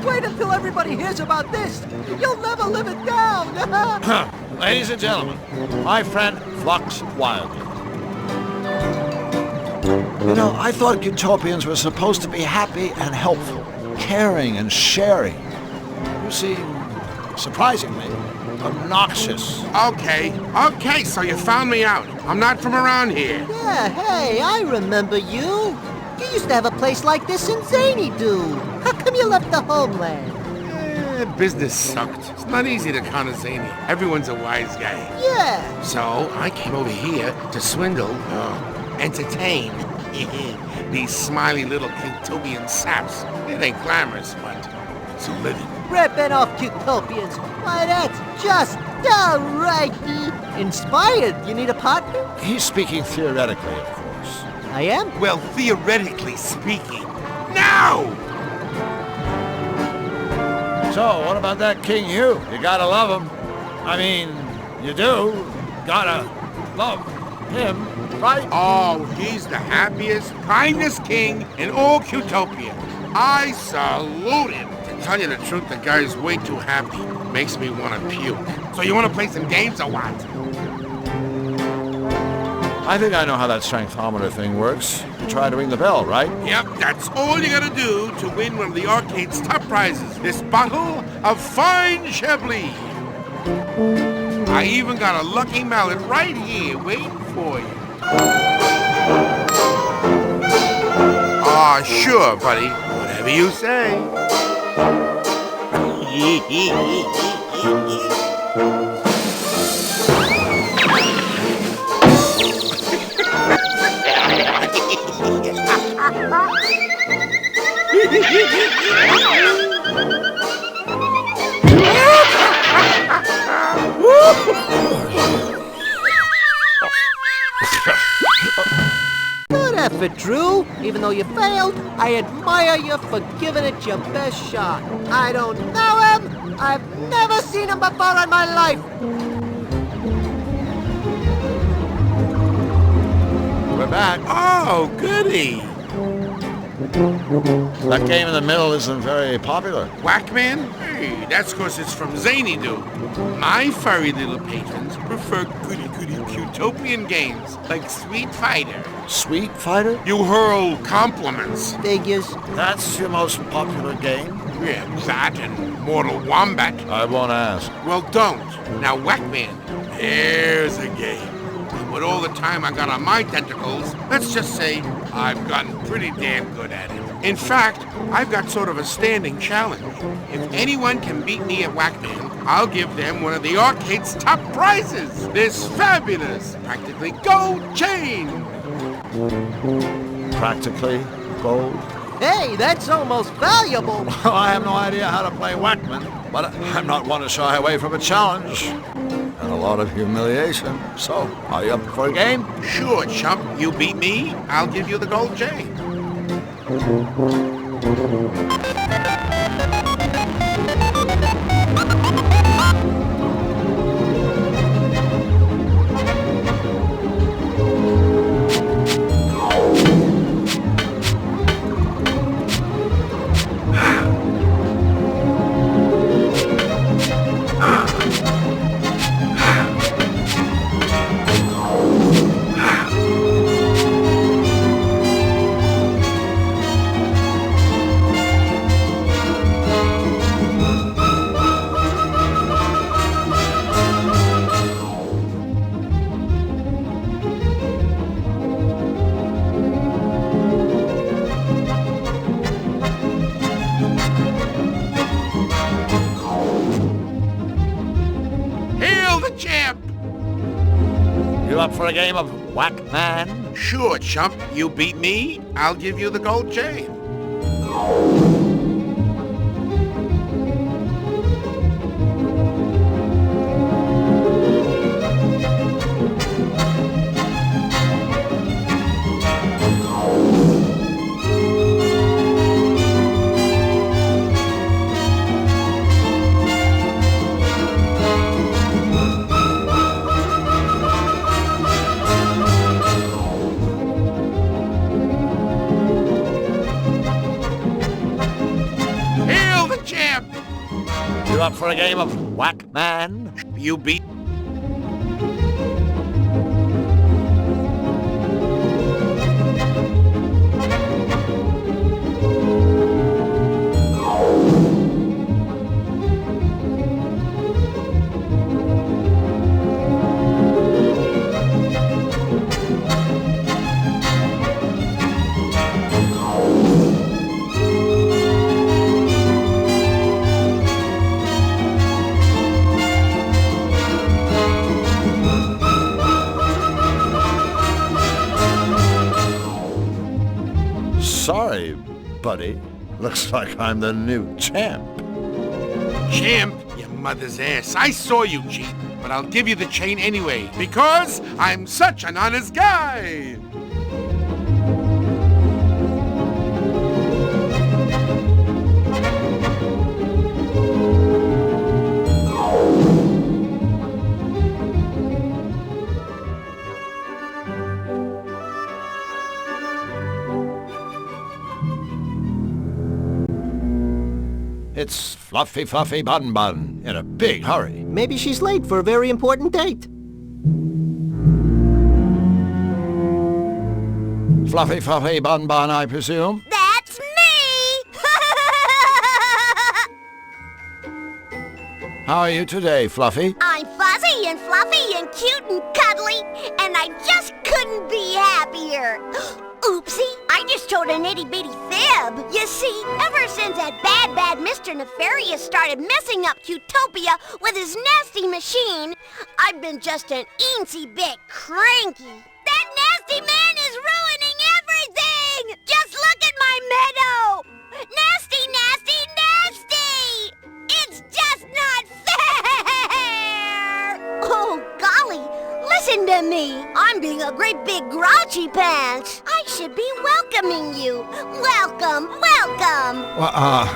Wait until everybody hears about this. You'll never live it down. Ladies and gentlemen, my friend Flux Wildly. You know, I thought utopians were supposed to be happy and helpful, caring and sharing. You seem, surprisingly, obnoxious. Okay, so you found me out. I'm not from around here. Yeah, hey, I remember you. You used to have a place like this in Zany Do. How come you left the homeland? Business sucked. It's not easy to count a zany. Everyone's a wise guy. Yeah. So I came over here to swindle, entertain these smiley little Utopian saps. It ain't glamorous, but it's a living. Ripping off Utopians. Why, that's just alright. Inspired. You need a partner? He's speaking theoretically, of course. I am? Well, theoretically speaking. Now! So, what about that King Hugh? You gotta love him. I mean, you do. Gotta love him, right? Oh, he's the happiest, kindest king in all Utopia. I salute him. To tell you the truth, the guy's way too happy. Makes me want to puke. So you want to play some games or what? I think I know how that strengthometer thing works. You try to ring the bell, right? Yep, that's all you gotta do to win one of the arcade's top prizes. This bottle of fine Chablis. I even got a lucky mallet right here waiting for you. Aw, sure, buddy. Whatever you say. Good effort, Drew. Even though you failed, I admire you for giving it your best shot. I don't know him. I've never seen him before in my life. We're back. Oh, goody. That game in the middle isn't very popular. Whackman? Hey, that's because it's from Zany Do. My furry little patrons prefer goody-goody utopian games like Sweet Fighter. Sweet Fighter? You hurl compliments. Figures. That's your most popular game? Yeah, that and Mortal Wombat. I won't ask. Well, don't. Now, Whackman, here's a game. With all the time I got on my tentacles, let's just say I've gotten pretty damn good at it. In fact, I've got sort of a standing challenge. If anyone can beat me at Whackman, I'll give them one of the arcade's top prizes. This fabulous, practically gold chain. Practically gold? Hey, that's almost valuable. Well, I have no idea how to play Whackman, but I'm not one to shy away from a challenge. And a lot of humiliation. So, are you up for a game? Sure, chump. You beat me, I'll give you the gold chain. Up for a game of Whackman? Sure, chump. You beat me, I'll give you the gold chain. Up for a game of Whackman? You beat... buddy. Looks like I'm the new champ. Champ? Your mother's ass. I saw you cheat, but I'll give you the chain anyway, because I'm such an honest guy. It's Fluffy Fluffy Bun Bun in a big hurry. Maybe she's late for a very important date. Fluffy Fluffy Bun Bun, I presume? That's me! How are you today, Fluffy? I'm fuzzy and fluffy and cute and cuddly, and I just couldn't be happier. Oopsie, I just told an itty-bitty fib. You see, ever since that bad Mr. Nefarious started messing up Cutopia with his nasty machine, I've been just an eensy bit cranky. That nasty man is ruining everything! Just look at my meadow! Nasty, nasty, nasty! It's just not fair! Oh, golly, listen to me. I'm being a great big grouchy pants. I should be welcoming you. Welcome, welcome. Well,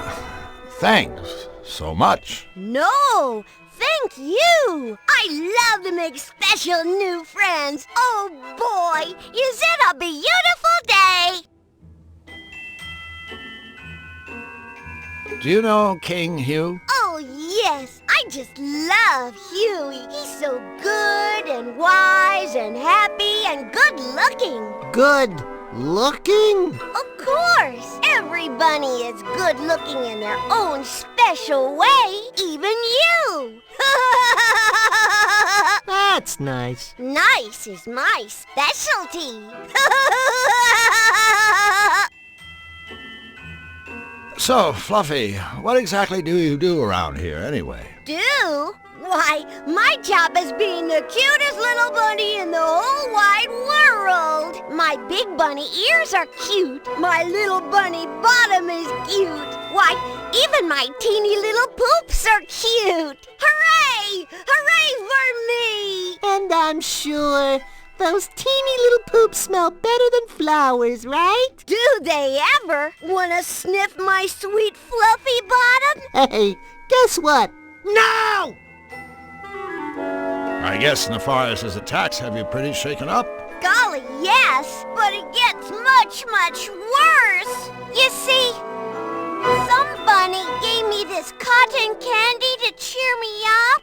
thanks so much. No, thank you. I love to make special new friends. Oh, boy, is it a beautiful day. Do you know King Hugh? Oh, yes. I just love Huey. He's so good and wise and happy and good-looking. Good looking? Of course. Every bunny is good-looking in their own special way. Even you. That's nice. Nice is my specialty. So, Fluffy, what exactly do you do around here, anyway? Do? Why, my job is being the cutest little bunny in the whole wide world. My big bunny ears are cute. My little bunny bottom is cute. Why, even my teeny little poops are cute. Hooray! Hooray for me! And I'm sure those teeny little poops smell better than flowers, right? Do they ever want to sniff my sweet fluffy bottom? Hey, guess what? No! I guess Nefarious' attacks have you pretty shaken up. Golly, yes, but it gets much, much worse. You see, some bunny gave me this cotton candy to cheer me up,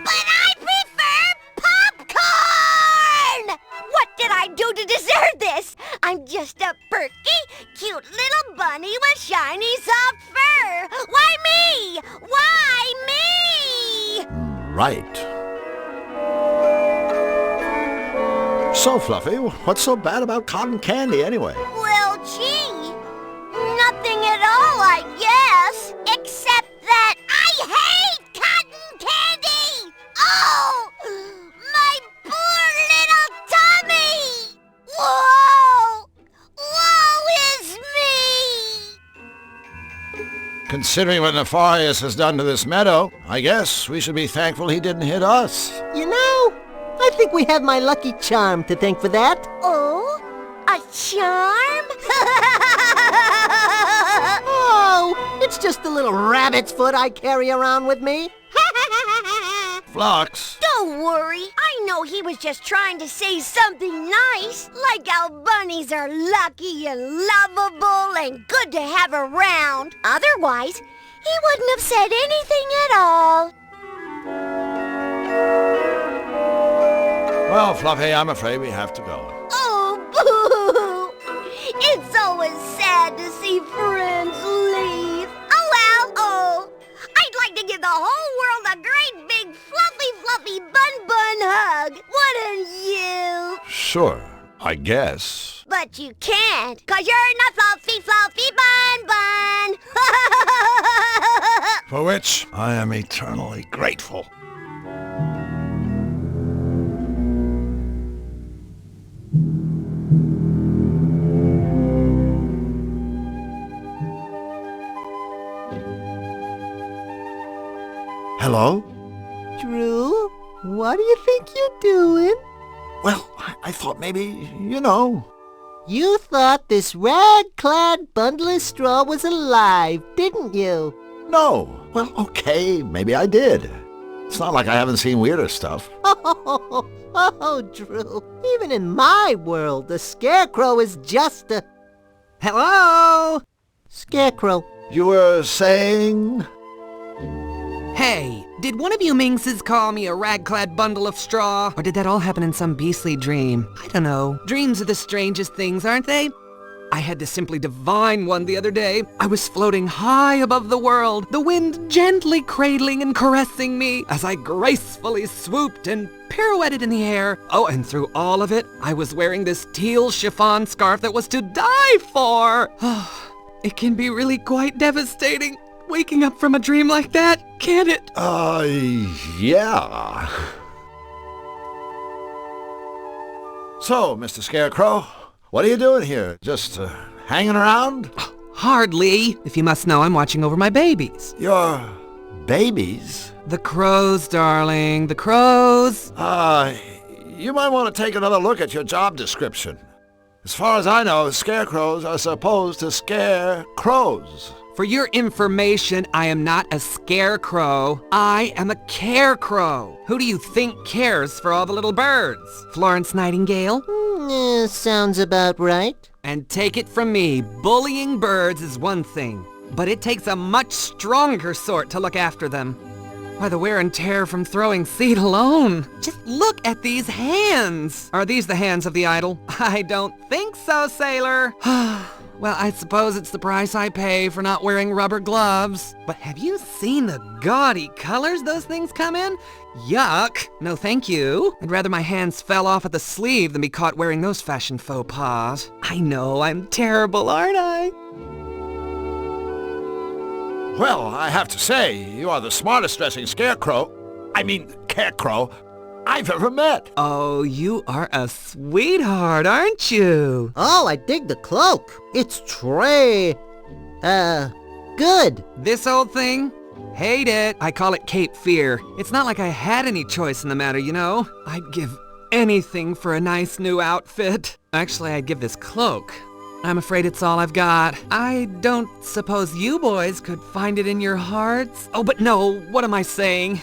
but I prefer popcorn! What did I do to deserve this? I'm just a perky, cute little bunny with shiny, soft fur. Why me? Why me? Right. So, Fluffy, what's so bad about cotton candy, anyway? Well, gee, nothing at all, I guess. Except that I hate cotton candy! Oh, my poor little tummy! Whoa! Woe is me! Considering what Nefarious has done to this meadow, I guess we should be thankful he didn't hit us. You know, I think we have my lucky charm to thank for that. Oh, a charm? Oh, it's just a little rabbit's foot I carry around with me. Flux. Don't worry. I know he was just trying to say something nice, like how bunnies are lucky and lovable and good to have around. Otherwise, he wouldn't have said anything at all. Well, Fluffy, I'm afraid we have to go. Oh, boo! It's always sad to see friends leave. Oh, well, oh. I'd like to give the whole world a great big fluffy bun hug. Wouldn't you? Sure, I guess. But you can't, 'cause you're not fluffy bun. For which I am eternally grateful. Hello? Drew, what do you think you're doing? Well, I thought maybe, you know. You thought this rag-clad bundle of straw was alive, didn't you? No. Well, okay, maybe I did. It's not like I haven't seen weirder stuff. Oh, Drew. Even in my world, the Scarecrow is just a... Hello? Scarecrow. You were saying? Hey, did one of you Mingses call me a rag-clad bundle of straw? Or did that all happen in some beastly dream? I don't know. Dreams are the strangest things, aren't they? I had to simply divine one the other day. I was floating high above the world, the wind gently cradling and caressing me as I gracefully swooped and pirouetted in the air. Oh, and through all of it, I was wearing this teal chiffon scarf that was to die for. It can be really quite devastating, waking up from a dream like that, can't it? Yeah. So, Mr. Scarecrow, what are you doing here? Just hanging around? Hardly. If you must know, I'm watching over my babies. Your babies? The crows, darling, the crows. You might want to take another look at your job description. As far as I know, scarecrows are supposed to scare crows. For your information, I am not a scarecrow. I am a carecrow. Who do you think cares for all the little birds? Florence Nightingale? Sounds about right. And take it from me, bullying birds is one thing, but it takes a much stronger sort to look after them. Why, the wear and tear from throwing seed alone. Just look at these hands. Are these the hands of the idol? I don't think so, sailor. Well, I suppose it's the price I pay for not wearing rubber gloves. But have you seen the gaudy colors those things come in? Yuck. No thank you. I'd rather my hands fell off at the sleeve than be caught wearing those fashion faux pas. I know, I'm terrible, aren't I? Well, I have to say, you are the smartest dressing carecrow I've ever met. Oh, you are a sweetheart, aren't you? Oh, I dig the cloak. It's good. This old thing? Hate it. I call it Cape Fear. It's not like I had any choice in the matter, you know? I'd give anything for a nice new outfit. Actually, I'd give this cloak. I'm afraid it's all I've got. I don't suppose you boys could find it in your hearts? Oh, but no, what am I saying?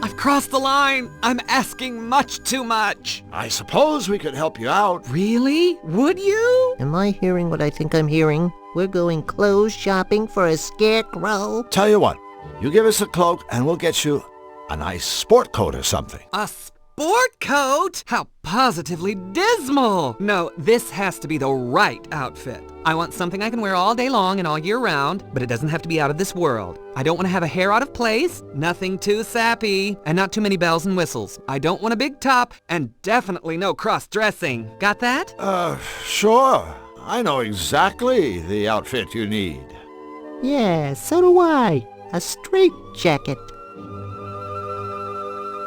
I've crossed the line. I'm asking much too much. I suppose we could help you out. Really? Would you? Am I hearing what I think I'm hearing? We're going clothes shopping for a scarecrow? Tell you what, you give us a cloak and we'll get you a nice sport coat or something. A sport coat? How positively dismal. No, this has to be the right outfit. I want something I can wear all day long and all year round, but it doesn't have to be out of this world. I don't want to have a hair out of place, nothing too sappy, and not too many bells and whistles. I don't want a big top, and definitely no cross-dressing. Got that? Sure. I know exactly the outfit you need. Yeah, so do I. A straight jacket.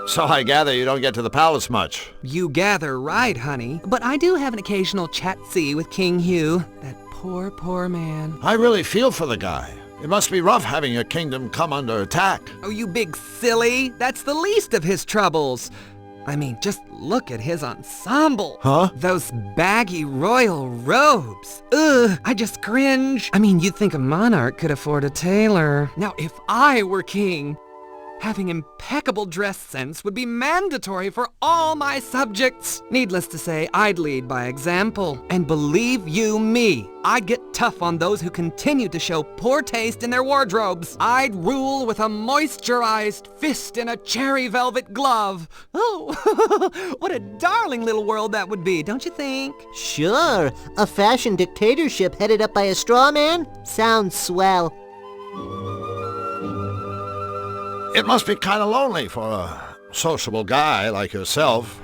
So I gather you don't get to the palace much. You gather right, honey. But I do have an occasional chat-see with King Hugh. That poor, poor man. I really feel for the guy. It must be rough having your kingdom come under attack. Oh, you big silly. That's the least of his troubles. I mean, just look at his ensemble. Huh? Those baggy royal robes. Ugh, I just cringe. I mean, you'd think a monarch could afford a tailor. Now, if I were king, having impeccable dress sense would be mandatory for all my subjects. Needless to say, I'd lead by example. And believe you me, I'd get tough on those who continue to show poor taste in their wardrobes. I'd rule with a moisturized fist in a cherry velvet glove. Oh, what a darling little world that would be, don't you think? Sure. A fashion dictatorship headed up by a straw man? Sounds swell. It must be kind of lonely for a sociable guy like yourself,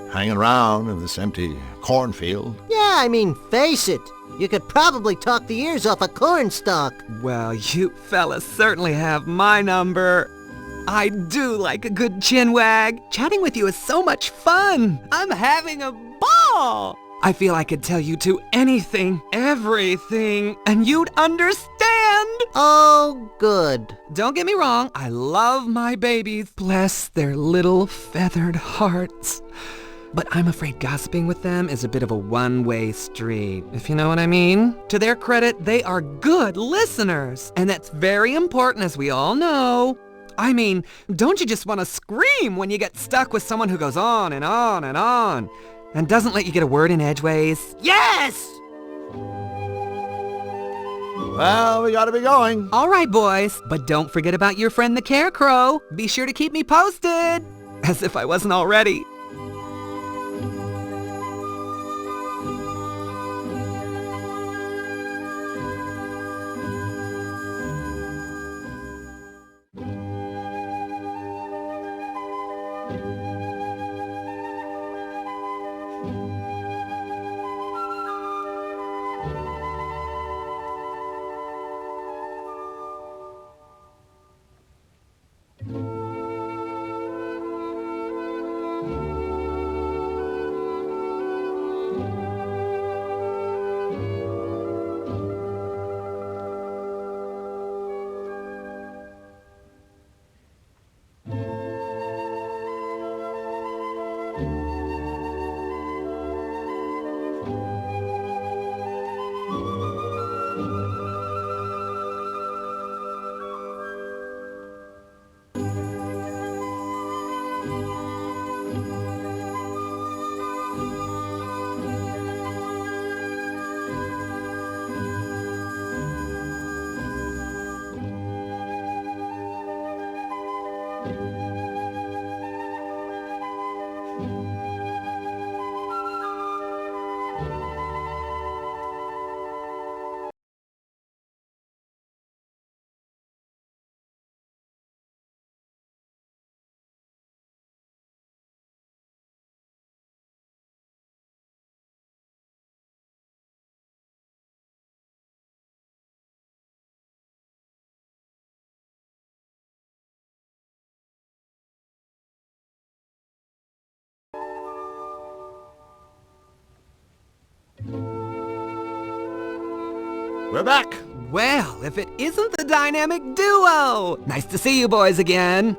hanging around in this empty cornfield. Yeah, I mean, face it. You could probably talk the ears off a cornstalk. Well, you fellas certainly have my number. I do like a good chinwag. Chatting with you is so much fun. I'm having a ball. I feel I could tell you two anything, everything, and you'd understand. Oh, good. Don't get me wrong, I love my babies. Bless their little feathered hearts. But I'm afraid gossiping with them is a bit of a one-way street, if you know what I mean. To their credit, they are good listeners, and that's very important, as we all know. I mean, don't you just want to scream when you get stuck with someone who goes on and on and on, and doesn't let you get a word in edgeways? Yes! Well, we gotta be going. All right, boys, but don't forget about your friend the Carecrow. Be sure to keep me posted. As if I wasn't already. We're back. Well, if it isn't the dynamic duo! Nice to see you boys again.